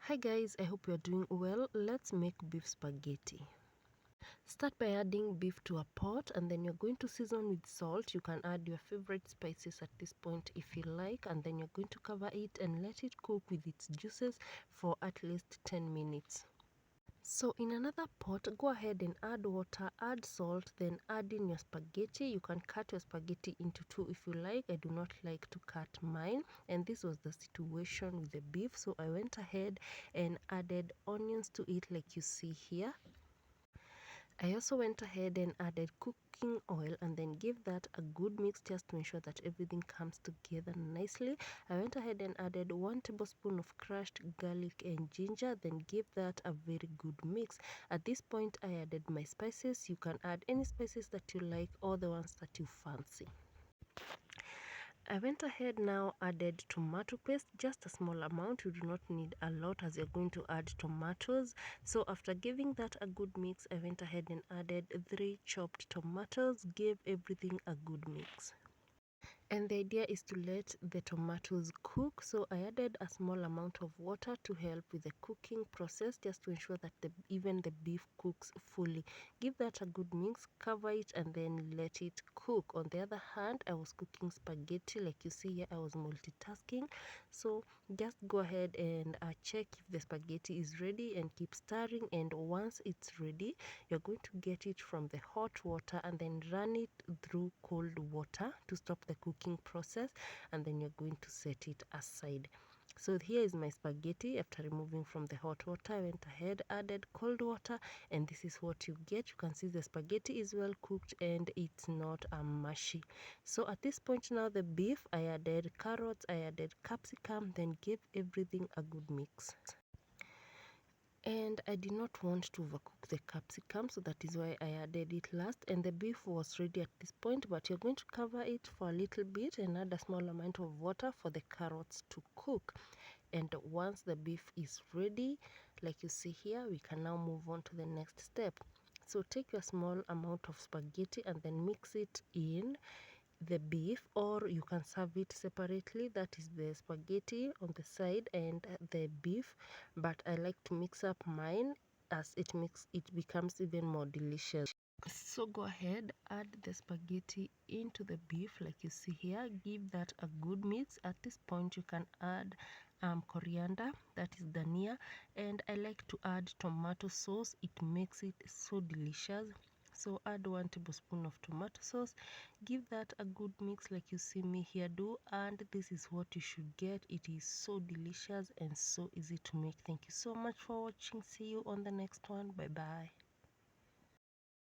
Hi guys, I hope you're doing well. Let's make beef spaghetti. Start by adding beef to a pot, and then you're going to season with salt. You can add your favorite spices at this point if you like, and then you're going to cover it and let it cook with its juices for at least 10 minutes. So in another pot, go ahead and add water, add salt, then add in your spaghetti. You can cut your spaghetti into two if you like. I do not like to cut mine, and this was the situation with the beef, so I went ahead and added onions to it like you see here. I also went ahead and added cooking oil and then give that a good mix just to ensure that everything comes together nicely. I went ahead and added 1 tablespoon of crushed garlic and ginger, then give that a very good mix. At this point, I added my spices. You can add any spices that you like or the ones that you fancy. I went ahead now added tomato paste, just a small amount. You do not need a lot as you're going to add tomatoes. So after giving that a good mix, I went ahead and added 3 chopped tomatoes, gave everything a good mix. And the idea is to let the tomatoes cook, so I added a small amount of water to help with the cooking process, just to ensure that even the beef cooks fully. Give that a good mix, cover it, and then let it cook. On the other hand, I was cooking spaghetti. Like you see here, I was multitasking, so just go ahead and check if the spaghetti is ready and keep stirring. And once it's ready, you're going to get it from the hot water and then run it through cold water to stop the cooking process, and then you're going to set it aside. So here is my spaghetti. After removing from the hot water, I went ahead, added cold water, and this is what you get. You can see the spaghetti is well cooked and it's not mushy. So at this point now, the beef, I added carrots, I added capsicum, then gave everything a good mix. And I did not want to overcook the capsicum, so that is why I added it last. And the beef was ready at this point, but you're going to cover it for a little bit and add a small amount of water for the carrots to cook. And once the beef is ready, like you see here, we can now move on to the next step. So take your small amount of spaghetti and then mix it in the beef, or you can serve it separately. That is the spaghetti on the side and the beef, but I like to mix up mine as it becomes even more delicious. So go ahead, add the spaghetti into the beef like you see here, give that a good mix. At this point you can add coriander, that is dania, and I like to add tomato sauce. It makes it so delicious. So add 1 tablespoon of tomato sauce, give that a good mix like you see me here do, and this is what you should get. It is so delicious and so easy to make. Thank you so much for watching. See you on the next one. Bye bye.